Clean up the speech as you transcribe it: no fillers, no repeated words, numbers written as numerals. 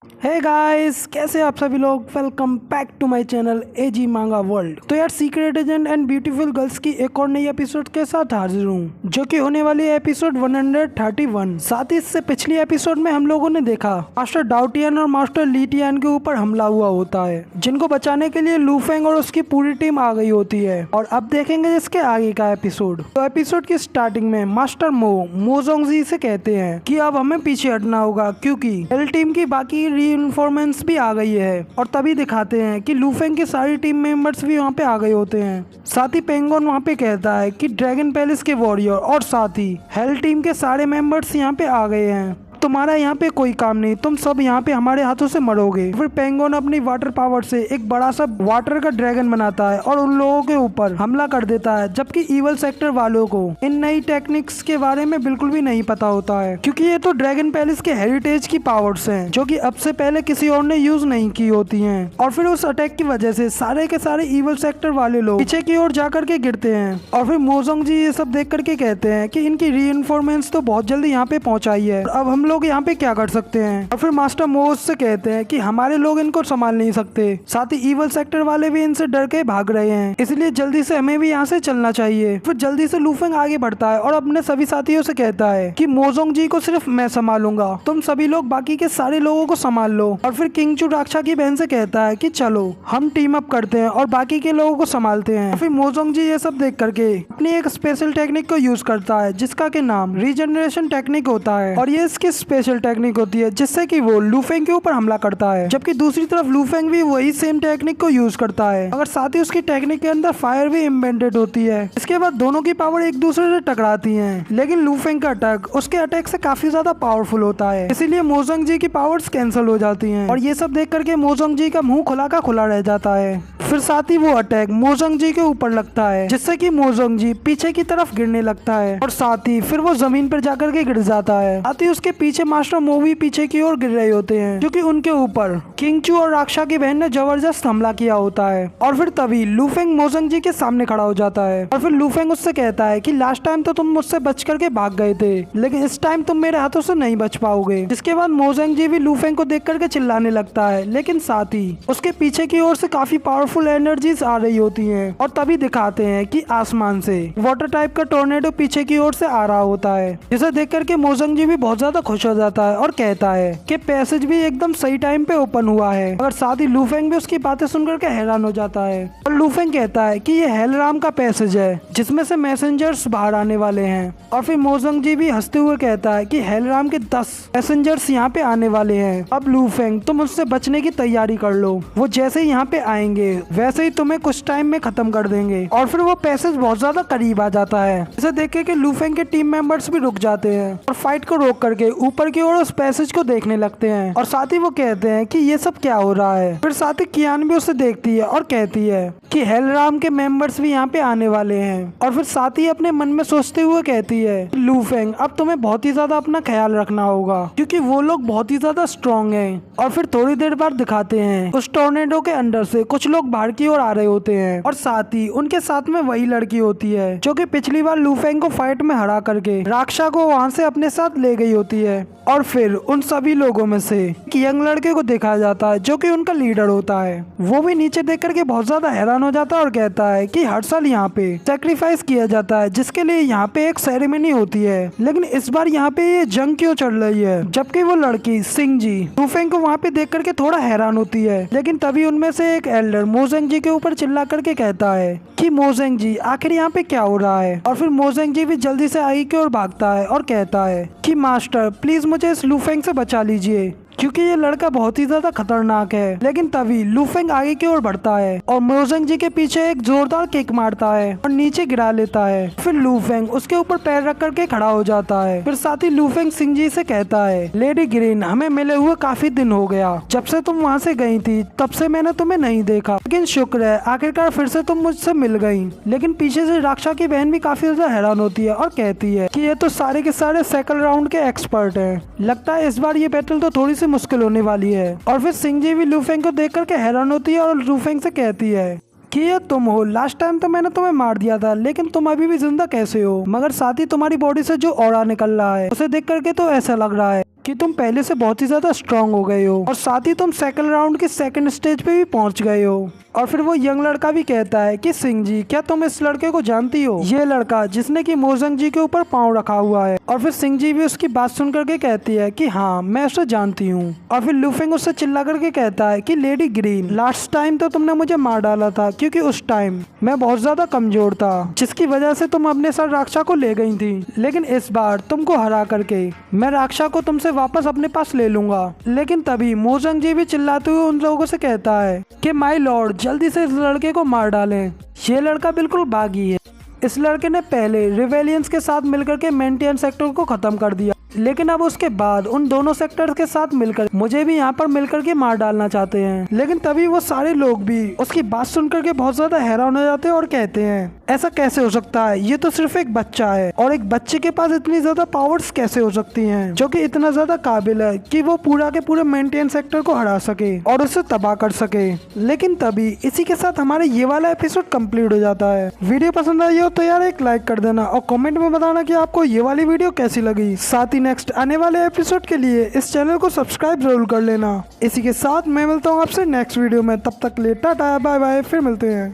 Hey guys, कैसे आप सभी लोग। Welcome back to my channel AG Manga World. तो यार, secret agent and beautiful girls की एक और नई एपिसोड के साथ हाजिर हूँ, जो कि होने वाली है एपिसोड 131। साथ ही इससे पिछली एपिसोड में हम लोगों ने देखा मास्टर डाउटियन और मास्टर लीटियन के ऊपर हमला हुआ होता है, जिनको बचाने के लिए लू फेंग और उसकी पूरी टीम आ गई होती है। और अब देखेंगे इसके आगे का एपिसोड। तो एपिसोड की स्टार्टिंग में मास्टर मोजोंगजी से कहते हैं कि अब हमें पीछे हटना होगा, क्योंकि एल टीम की बाकी रीइंफोर्समेंट्स भी आ गई है। और तभी दिखाते हैं कि लू फेंग की सारी टीम मेंबर्स भी वहाँ पे आ गए होते हैं। साथ ही पेंगोन वहाँ पे कहता है कि ड्रैगन पैलेस के वॉरियर और साथ ही हेल टीम के सारे मेंबर्स यहाँ पे आ गए हैं। तुम्हारा यहाँ पे कोई काम नहीं, तुम सब यहाँ पे हमारे हाथों से मरोगे। फिर पेंगोन अपनी वाटर पावर से एक बड़ा सा वाटर का ड्रैगन बनाता है और उन लोगों के ऊपर हमला कर देता है, जबकि इवल सेक्टर वालों को इन नई टेक्निक्स के बारे में बिल्कुल भी नहीं पता होता है, क्योंकि ये तो ड्रैगन पैलेस के हेरिटेज की पावर्स हैं, जो कि अब से पहले किसी और ने यूज नहीं की होती हैं। और फिर उस अटैक की वजह से सारे के सारे इवल सेक्टर वाले लोग पीछे की ओर जाकर के गिरते हैं। और फिर मोजोंग जी ये सब देख करके कहते हैं कि इनकी रीइंफोर्समेंट्स तो बहुत जल्दी यहाँ पे पहुंचाई है, अब हम लोग यहाँ पे क्या कर सकते हैं। और फिर मास्टर मोज से कहते हैं कि हमारे लोग इनको संभाल नहीं सकते, साथ ही इवल सेक्टर वाले भी इनसे डर के भाग रहे हैं, इसलिए जल्दी से हमें भी यहाँ से चलना चाहिए। फिर जल्दी से लू फेंग आगे बढ़ता है और अपने सभी साथियों से कहता है कि मोजोंग जी को सिर्फ मैं संभालूंगा, तुम सभी लोग बाकी के सारे लोगों को संभाल लो। और फिर किंग चू राक्षा की बहन से कहता है कि चलो हम टीम अप करते हैं और बाकी के लोगों को संभालते हैं। फिर मोजोंग जी ये सब देख करके अपनी एक स्पेशल टेक्निक को यूज करता है, जिसका के नाम रीजनरेशन टेक्निक होता है। और ये इसकी स्पेशल टेक्निक होती है जिससे कि वो लू फेंग के ऊपर हमला करता है, जबकि दूसरी तरफ लू फेंग भी वही सेम टेक्निक को यूज करता है, मगर साथ ही उसकी टेक्निक के अंदर फायर भी इम्बेडेड होती है। इसके बाद दोनों की पावर एक दूसरे से टकराती है, लेकिन लू फेंग का अटैक उसके अटैक से काफी ज्यादा पावरफुल होता है, इसीलिए मोजोंग जी की पावर्स कैंसिल हो जाती है। और ये सब देख करके मोजोंग जी का मुंह खुला का खुला रह जाता है। फिर साथ ही वो अटैक मोजोंग जी के ऊपर लगता है, जिससे कि मोजोंग जी पीछे की तरफ गिरने लगता है और साथ ही फिर वो जमीन पर जाकर के गिर जाता है। साथ ही उसके पीछे मास्टर मूवी पीछे की ओर गिर रहे होते हैं, क्योंकि उनके ऊपर किंग चू और राक्षा की बहन ने जबरदस्त हमला किया होता है। और फिर तभी लू फेंग मोजोंग जी के सामने खड़ा हो जाता है और फिर लू फेंग उससे कहता है कि लास्ट टाइम तो तुम मुझसे बच करके भाग गए थे, लेकिन इस टाइम तुम मेरे हाथों से नहीं बच पाओगे। जिसके बाद मोजोंग जी भी लू फेंग को देख करके चिल्लाने लगता है, लेकिन साथ ही उसके पीछे की ओर से काफी पावरफुल एनर्जीज आ रही होती हैं। और तभी दिखाते हैं कि आसमान से वाटर टाइप का टोर्नेडो पीछे की ओर से आ रहा होता है, जिसे देख करके मोजोंग जी भी बहुत ज्यादा खुश हो जाता है और कहता है कि पैसेज भी एकदम सही टाइम पे ओपन हुआ है। और साथ ही लू फेंग भी उसकी बातें सुनकर के हैरान हो जाता है और लू फेंग कहता है कि ये हेलराम का पैसेज है, जिसमें से मैसेंजर्स बाहर आने वाले हैं। और फिर मोजोंग जी भी हंसते हुए कहता है कि हेलराम के 10 पैसेंजर्स यहाँ पे आने वाले हैं। अब लू फेंग तुम उससे बचने की तैयारी कर लो, वो जैसे ही यहाँ पे आएंगे वैसे ही तुम्हें कुछ टाइम में खत्म कर देंगे। और फिर वो पैसेज बहुत ज्यादा करीब आ जाता है, इसे देख के लू फेंग के टीम मेंबर्स भी रुक जाते हैं और फाइट को रोक करके ऊपर की ओर उस पैसेज को देखने लगते हैं। और साथ ही वो कहते हैं कि ये सब क्या हो रहा है। फिर साथ ही कियान भी उसे देखती है और कहती है कि हेलराम के मेंबर्स भी यहाँ पे आने वाले हैं। और फिर साथ ही अपने मन में सोचते हुए कहती है, लू फेंग अब तुम्हें बहुत ही ज्यादा अपना ख्याल रखना होगा, क्योंकि वो लोग बहुत ही ज्यादा स्ट्रॉन्ग हैं। और फिर थोड़ी देर बाद दिखाते हैं उस टोर्नेडो के अंदर से कुछ लोग बाहर की ओर आ रहे होते हैं और साथ ही उनके साथ में वही लड़की होती है जो कि पिछली बार लू फेंग को फाइट में हरा करके राक्षा को वहां से अपने साथ ले गई होती है। और फिर उन सभी लोगों में से एक यंग लड़के को देखा जाता है जो कि उनका लीडर होता है। वो भी नीचे देख करके बहुत ज्यादा हैरान हो जाता है और कहता है कि हर साल यहाँ पे सैक्रिफाइस किया जाता है, जिसके लिए यहाँ पे एक सेरेमनी होती है, लेकिन इस बार यहाँ पे ये जंग क्यों चल रही है। जबकि वो लड़की सिंह जी लू फेंग को वहाँ पे देख करके थोड़ा हैरान होती है, लेकिन तभी उनमें से एक एल्डर मोजेंग जी के ऊपर चिल्ला करके कहता है कि मोजेंग जी आखिर यहाँ पे क्या हो रहा है। और फिर मोजेंग जी भी जल्दी से आगे की ओर भागता है और कहता है कि मास्टर प्लीज मुझे इस लू फेंग से बचा लीजिए, क्योंकि ये लड़का बहुत ही ज्यादा खतरनाक है। लेकिन तभी लू फेंग आगे की ओर बढ़ता है और मोजेंग जी के पीछे एक जोरदार किक मारता है और नीचे गिरा लेता है। फिर लू फेंग उसके ऊपर पैर रख करके खड़ा हो जाता है। फिर साथ ही लू फेंग सिंह जी से कहता है, लेडी ग्रीन हमें मिले हुए काफी दिन हो गया, जब से तुम वहाँ से गई थी तब से मैंने तुम्हें नहीं देखा, लेकिन शुक्र है आखिरकार फिर से तुम मुझसे मिल गई। लेकिन पीछे से राक्षा की बहन भी काफी ज्यादा हैरान होती है और कहती है कि ये तो सारे के सारे सेकंड राउंड के एक्सपर्ट हैं, लगता है इस बार ये बैटल तो थोड़ी सी मुश्किल होने वाली है। और फिर सिंह जी भी लू फेंग को देख करके हैरान होती है और लू फेंग से कहती है कि ये तुम हो, लास्ट टाइम तो मैंने तुम्हें मार दिया था, लेकिन तुम अभी भी जिंदा कैसे हो। मगर साथ ही तुम्हारी बॉडी से जो ऑरा निकल रहा है उसे देख करके तो ऐसा लग रहा है कि तुम पहले से बहुत ही ज्यादा स्ट्रांग हो गए हो और साथ ही तुम सेकंड राउंड के सेकंड स्टेज पे भी पहुंच गए हो। और फिर वो यंग लड़का भी कहता है कि सिंह जी, क्या तुम इस लड़के को जानती हो? ये लड़का जिसने कि मोजंग जी के ऊपर पाँव रखा हुआ है। और फिर सिंह जी भी उसकी बात सुन करके कहती है कि हाँ, मैं उसे जानती हूँ। और फिर लुफिंग उससे चिल्ला करके कहता है कि लेडी ग्रीन, लास्ट टाइम तो तुमने मुझे मार डाला था क्योंकि उस टाइम मैं बहुत ज्यादा कमजोर था, जिसकी वजह से तुम अपने साथ राक्षा को ले गई थी। लेकिन इस बार तुमको हरा करके मैं राक्षा को तुमसे वापस अपने पास ले लूंगा। लेकिन तभी मोजंग जी भी चिल्लाते हुए उन लोगों से कहता है कि माय लॉर्ड, जल्दी से इस लड़के को मार डालें। ये लड़का बिल्कुल बागी है। इस लड़के ने पहले रिवेलियंस के साथ मिलकर के मेंटियन सेक्टर को खत्म कर दिया, लेकिन अब उसके बाद उन दोनों सेक्टर्स के साथ मिलकर मुझे भी यहाँ पर मिलकर के मार डालना चाहते हैं। लेकिन तभी वो सारे लोग भी उसकी बात सुनकर के बहुत ज्यादा हैरान हो जाते हैं और कहते हैं ऐसा कैसे हो सकता है, ये तो सिर्फ एक बच्चा है और एक बच्चे के पास इतनी ज्यादा पावर्स कैसे हो सकती हैं, जो कि इतना ज्यादा काबिल है कि वो पूरा के पूरे मेंटेन सेक्टर को हरा सके और उसे तबाह कर सके। लेकिन तभी इसी के साथ हमारा ये वाला एपिसोड कंप्लीट हो जाता है। वीडियो पसंद आई हो तो यार एक लाइक कर देना और कमेंट में बताना कि आपको ये वाली वीडियो कैसी लगी। साथ ही नेक्स्ट आने वाले एपिसोड के लिए इस चैनल को सब्सक्राइब जरूर कर लेना। इसी के साथ मैं मिलता हूँ आपसे नेक्स्ट वीडियो में, तब तक ले टाटा बाय बाय, फिर मिलते हैं।